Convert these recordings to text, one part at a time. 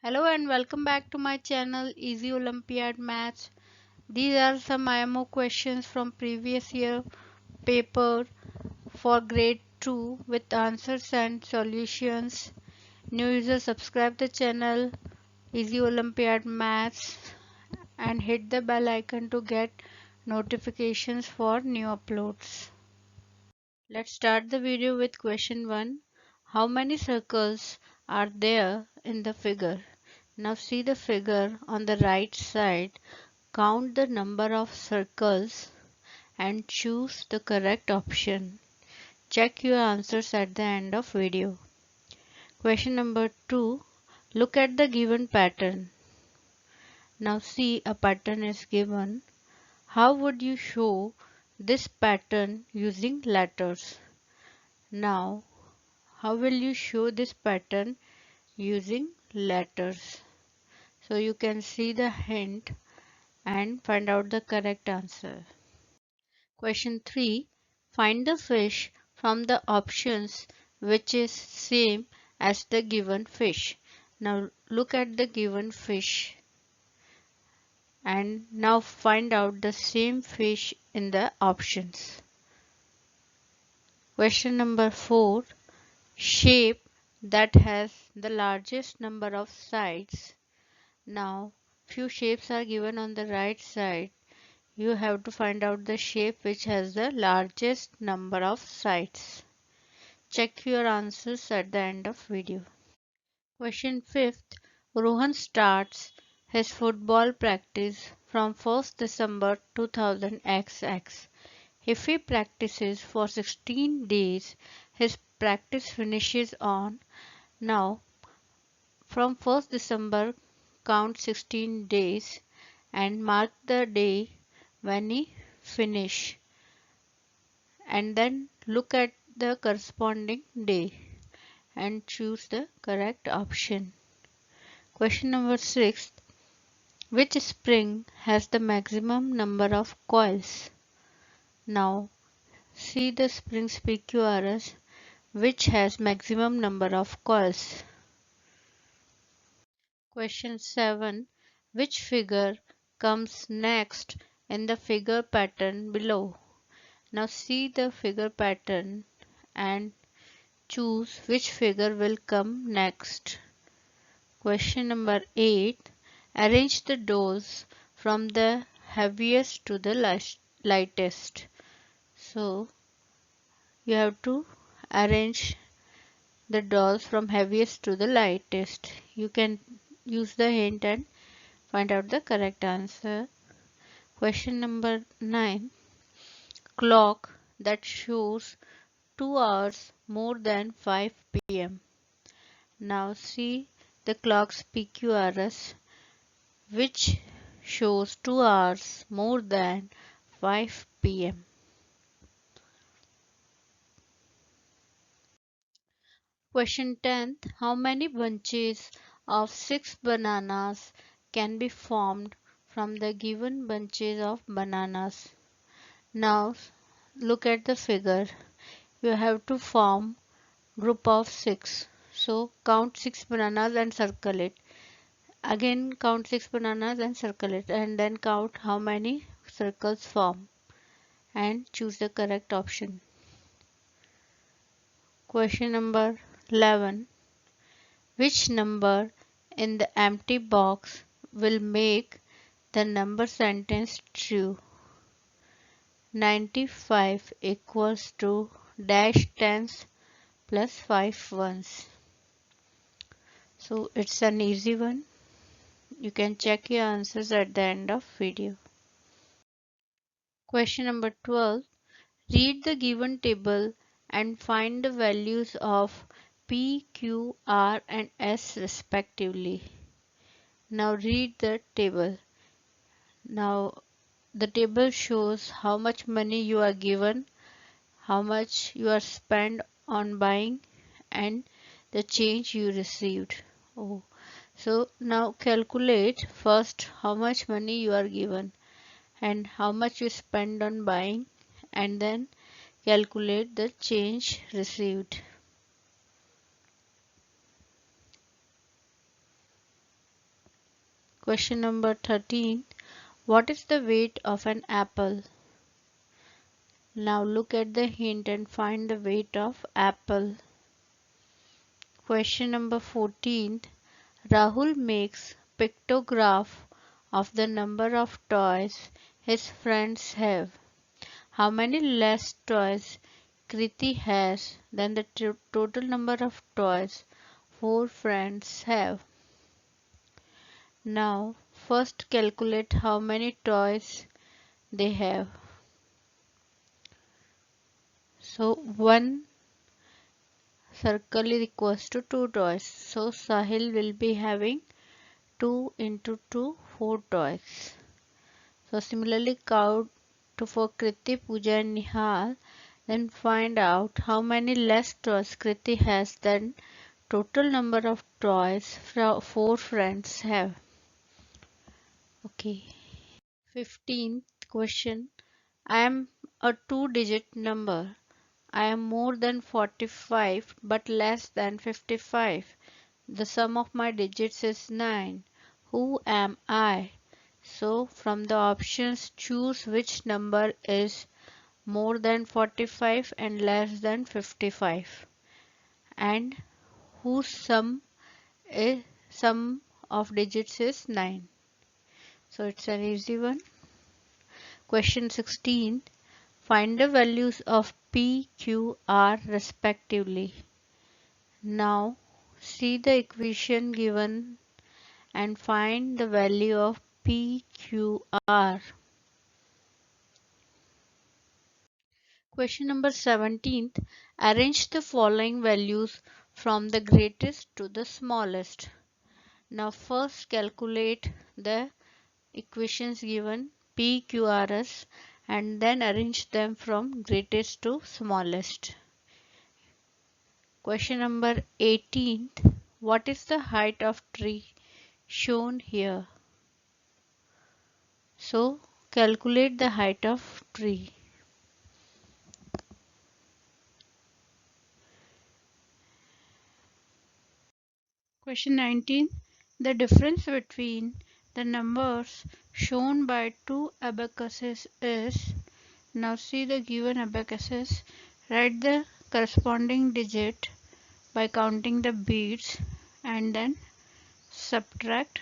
Hello and welcome back to my channel Easy Olympiad Maths. These are some IMO questions from previous year paper for grade 2 with answers and solutions. New users subscribe the channel Easy Olympiad Maths and hit the bell icon to get notifications for new uploads. Let's start the video with question 1. How many circles are there in the figure? Now see the figure on the right side. Count the number of circles and choose the correct option. Check your answers at the end of video. Question number 2. Look at the given pattern. Now see a pattern is given. How would you show this pattern using letters? Now how will you show this pattern using letters? So you can see the hint and find out the correct answer. Question 3. Find the fish from the options which is same as the given fish. Now look at the given fish and now find out the same fish in the options. Question number 4. Shape that has the largest number of sides. Now few shapes are given on the right side. You have to find out the shape which has the largest number of sides. Check your answers at the end of video. Question 5th. Rohan starts his football practice from 1st December 2000XX. If he practices for 16 days, his practice finishes on. Now from 1st December count 16 days and mark the day when he finish and then look at the corresponding day and choose the correct option. Question number 6. Which spring has the maximum number of coils? Now see the springs PQRS which has maximum number of coils. Question 7. Which figure comes next in the figure pattern below? Now see the figure pattern and choose which figure will come next. Question number 8. Arrange the doors from the heaviest to the lightest. So you have to arrange the dolls from heaviest to the lightest. You can use the hint and find out the correct answer. Question number 9. Clock that shows 2 hours more than 5 p.m. Now see the clock's PQRS which shows 2 hours more than 5 p.m. Question 10th. How many bunches of 6 bananas can be formed from the given bunches of bananas? Now look at the figure. You have to form group of 6. So count 6 bananas and circle it. Again count 6 bananas and circle it and then count how many circles form and choose the correct option. Question number 11. Which number in the empty box will make the number sentence true? 95 equals to dash tens plus 5 ones. So it's an easy one. You can check your answers at the end of video. Question number 12. Read the given table and find the values of P, Q, R and S respectively. Now read the table. Now the table shows how much money you are given, how much you are spent on buying and the change you received. So now calculate first how much money you are given and how much you spend on buying and then calculate the change received. Question number 13. What is the weight of an apple? Now look at the hint and find the weight of apple. Question number 14. Rahul makes pictograph of the number of toys his friends have. How many less toys Kriti has than the total number of toys four friends have? Now first calculate how many toys they have. So 1 circle is equals to 2 toys. So Sahil will be having 2 into 2, 4 toys. So similarly count to for Kriti, Pooja and Nihal. Then find out how many less toys Kriti has than total number of toys four friends have. Okay. 15th question. I am a two-digit number. I am more than 45 but less than 55. The sum of my digits is 9. Who am I? So from the options choose which number is more than 45 and less than 55 and whose sum of digits is 9. So it's an easy one. Question 16. Find the values of P, Q, R respectively. Now see the equation given and find the value of P, Q, R. Question number 17. Arrange the following values from the greatest to the smallest. Now first calculate the equations given P, Q, R, S and then arrange them from greatest to smallest. Question number 18. What is the height of tree shown here? So calculate the height of tree. Question 19. The difference between the numbers shown by two abacuses is. Now see the given abacuses. Write the corresponding digit by counting the beads and then subtract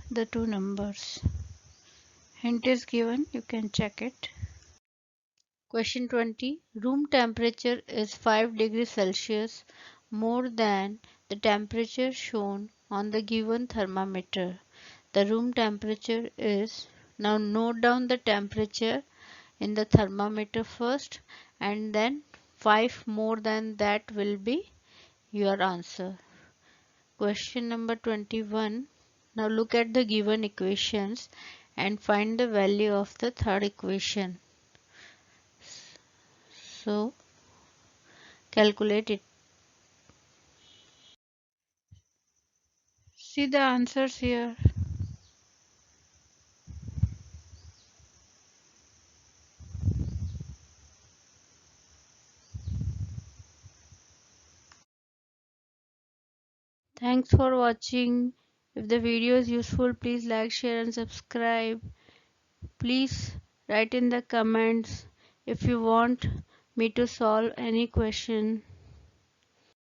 the two numbers. Hint is given, you can check it. Question 20. Room temperature is 5 degrees Celsius more than the temperature shown on the given thermometer. The room temperature is. Now note down the temperature in the thermometer first and then 5 more than that will be your answer. Question number 21. Now look at the given equations and find the value of the third equation. So calculate it. See the answers here. Thanks for watching. If the video is useful, please like, share and subscribe. Please write in the comments if you want me to solve any question.